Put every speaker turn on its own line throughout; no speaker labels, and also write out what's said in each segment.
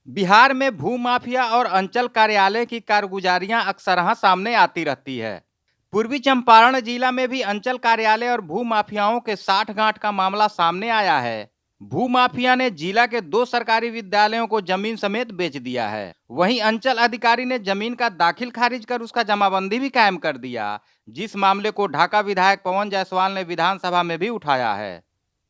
बिहार में भूमाफिया और अंचल कार्यालय की कारगुजारियां अक्सरहां सामने आती रहती है। पूर्वी चंपारण जिला में भी अंचल कार्यालय और भूमाफियाओं के साठ-गांठ का मामला सामने आया है। भूमाफिया ने जिला के 2 सरकारी विद्यालयों को जमीन समेत बेच दिया है। वहीं अंचल अधिकारी ने जमीन का दाखिल खारिज कर उसका जमाबंदी भी कायम कर दिया, जिस मामले को ढाका विधायक पवन जायसवाल ने विधानसभा में भी उठाया है।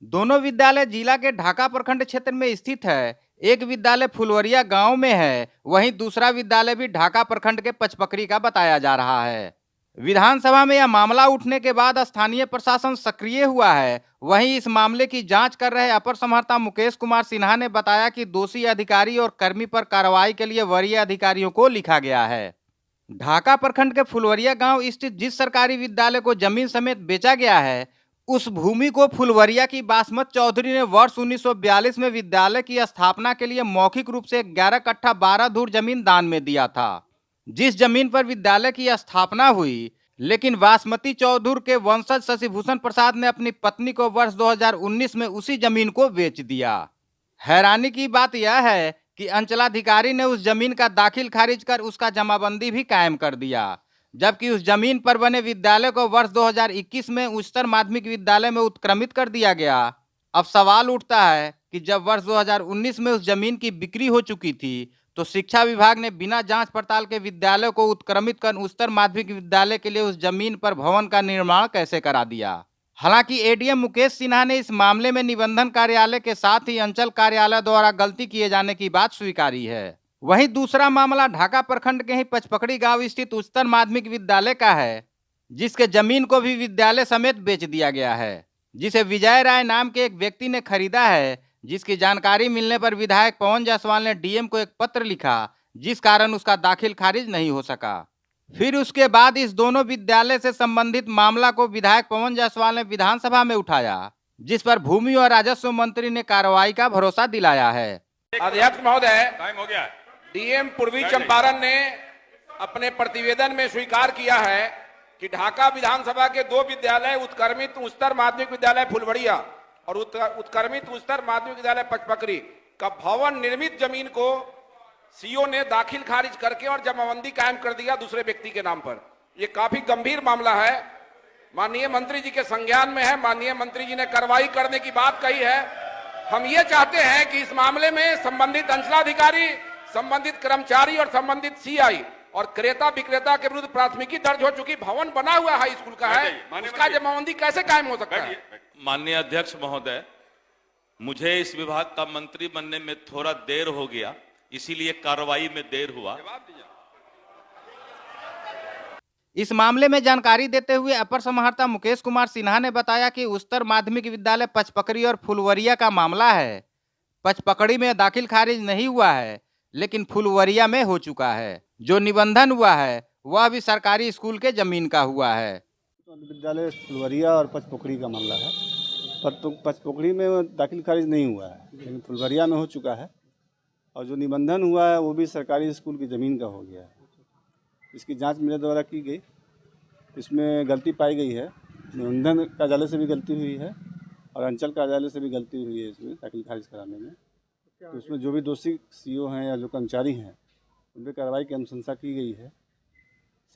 दोनों विद्यालय जिला के ढाका प्रखंड क्षेत्र में स्थित है। एक विद्यालय फुलवरिया गांव में है, वहीं दूसरा विद्यालय भी ढाका प्रखंड के पचपकड़ी का बताया जा रहा है। विधानसभा में यह मामला उठने के बाद स्थानीय प्रशासन सक्रिय हुआ है। वहीं इस मामले की जांच कर रहे अपर समहर्ता मुकेश कुमार सिन्हा ने बताया कि दोषी अधिकारी और कर्मी पर कार्रवाई के लिए वरीय अधिकारियों को लिखा गया है। ढाका प्रखंड के फुलवरिया गांव स्थित जिस सरकारी विद्यालय को जमीन समेत बेचा गया है, उस भूमि को फुलवरिया की बासमत चौधरी ने वर्ष 1942 में विद्यालय की स्थापना के लिए मौखिक रूप से 11 कट्ठा 12 धूर जमीन दान में दिया था। जिस जमीन पर विद्यालय की स्थापना हुई, लेकिन बासमती चौधरी के वंशज शशिभूषण प्रसाद ने अपनी पत्नी को वर्ष 2019 में उसी जमीन को बेच दिया। हैरानी की बात यह है कि अंचलाधिकारी ने उस जमीन का दाखिल खारिज कर उसका जमाबंदी भी कायम कर दिया, जबकि उस जमीन पर बने विद्यालय को वर्ष 2021 में उच्चतर माध्यमिक विद्यालय में उत्क्रमित कर दिया गया। अब सवाल उठता है कि जब वर्ष 2019 में उस जमीन की बिक्री हो चुकी थी, तो शिक्षा विभाग ने बिना जांच पड़ताल के विद्यालय को उत्क्रमित कर उच्चतर माध्यमिक विद्यालय के लिए उस जमीन पर भवन का निर्माण कैसे करा दिया। हालांकि एडीएम मुकेश सिन्हा ने इस मामले में निबंधन कार्यालय के साथ ही अंचल कार्यालय द्वारा गलती किए जाने की बात स्वीकारी है। वहीं दूसरा मामला ढाका प्रखंड के ही पचपकड़ी गांव स्थित उच्चतर माध्यमिक विद्यालय का है, जिसके जमीन को भी विद्यालय समेत बेच दिया गया है, जिसे विजय राय नाम के एक व्यक्ति ने खरीदा है। जिसकी जानकारी मिलने पर विधायक पवन जायसवाल ने डीएम को एक पत्र लिखा, जिस कारण उसका दाखिल खारिज नहीं हो सका। फिर उसके बाद इस दोनों विद्यालय से संबंधित मामला को विधायक पवन जायसवाल ने विधानसभा में उठाया, जिस पर भूमि और राजस्व मंत्री ने कार्रवाई का भरोसा दिलाया है।
अध्यक्ष महोदय, टाइम हो गया। डीएम पूर्वी चंपारण ने अपने प्रतिवेदन में स्वीकार किया है कि ढाका विधानसभा के 2 विद्यालय उत्क्रमित उच्चतर माध्यमिक विद्यालय फुलवरिया और उत्क्रमित उच्चतर माध्यमिक विद्यालय पचपकड़ी का भवन निर्मित जमीन को सीओ ने दाखिल खारिज करके और जमाबंदी कायम कर दिया दूसरे व्यक्ति के नाम पर। यह काफी गंभीर मामला है, माननीय मंत्री जी के संज्ञान में है। माननीय मंत्री जी ने कार्रवाई करने की बात कही है। हम ये चाहते हैं कि इस मामले में संबंधित अंचलाधिकारी, संबंधित कर्मचारी और संबंधित सीआई और क्रेता विक्रेता के विरुद्ध प्राथमिकी दर्ज हो चुकी। भवन बना हुआ हाई स्कूल का है, उसका जमाबंदी कैसे कायम हो सकता है?
माननीय अध्यक्ष महोदय, मुझे इस विभाग का मंत्री बनने में थोड़ा देर हो गया, इसीलिए कार्रवाई में देर हुआ।
इस मामले में जानकारी देते हुए अपर समहर्ता मुकेश कुमार सिन्हा ने बताया कि उच्चतर माध्यमिक विद्यालय पचपकड़ी और फुलवरिया का मामला है। पचपकड़ी में दाखिल खारिज नहीं हुआ है, लेकिन फुलवरिया में हो चुका है। जो निबंधन हुआ है वह भी सरकारी स्कूल के जमीन का हुआ है।
विद्यालय फुलवरिया और पचपोखड़ी का मामला है, पर तो पचपोखड़ी में दाखिल खारिज नहीं हुआ है, लेकिन फुलवरिया में हो चुका है। और जो निबंधन हुआ है वो भी सरकारी स्कूल की ज़मीन का हो गया है। इसकी जांच मेरे द्वारा की गई, इसमें गलती पाई गई है। निबंधन कार्यालय से भी गलती हुई है और अंचल कार्यालय से भी गलती हुई है इसमें दाखिल खारिज कराने में। तो इसमें जो भी दोषी सीओ हैं या जो कर्मचारी हैं, उन पर कार्रवाई की अनुशंसा की गई है।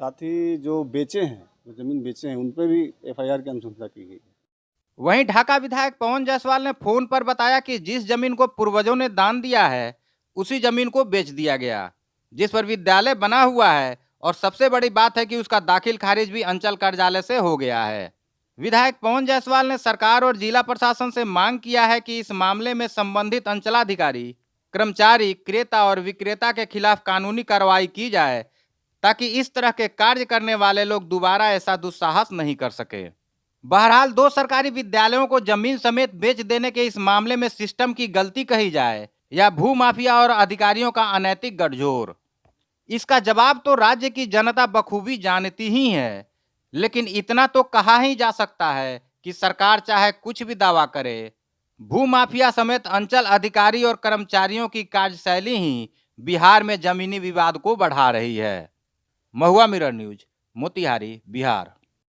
साथ ही जो बेचे हैं, जो ज़मीन बेचे हैं, उन पर भी एफआईआर की अनुशंसा की गई है।
वहीं ढाका विधायक पवन जायसवाल ने फोन पर बताया कि जिस जमीन को पूर्वजों ने दान दिया है, उसी जमीन को बेच दिया गया, जिस पर विद्यालय बना हुआ है। और सबसे बड़ी बात है कि उसका दाखिल खारिज भी अंचल कार्यालय से हो गया है। विधायक पवन जायसवाल ने सरकार और जिला प्रशासन से मांग किया है कि इस मामले में संबंधित अंचलाधिकारी, कर्मचारी, क्रेता और विक्रेता के खिलाफ कानूनी कार्रवाई की जाए, ताकि इस तरह के कार्य करने वाले लोग दोबारा ऐसा दुस्साहस नहीं कर सके। बहरहाल 2 सरकारी विद्यालयों को जमीन समेत बेच देने के इस मामले में सिस्टम की गलती कही जाए या भूमाफिया और अधिकारियों का अनैतिक गठजोड़, इसका जवाब तो राज्य की जनता बखूबी जानती ही है। लेकिन इतना तो कहा ही जा सकता है कि सरकार चाहे कुछ भी दावा करे, भूमाफिया समेत अंचल अधिकारी और कर्मचारियों की कार्यशैली ही बिहार में जमीनी विवाद को बढ़ा रही है। महुआ मिरर न्यूज, मोतिहारी, बिहार।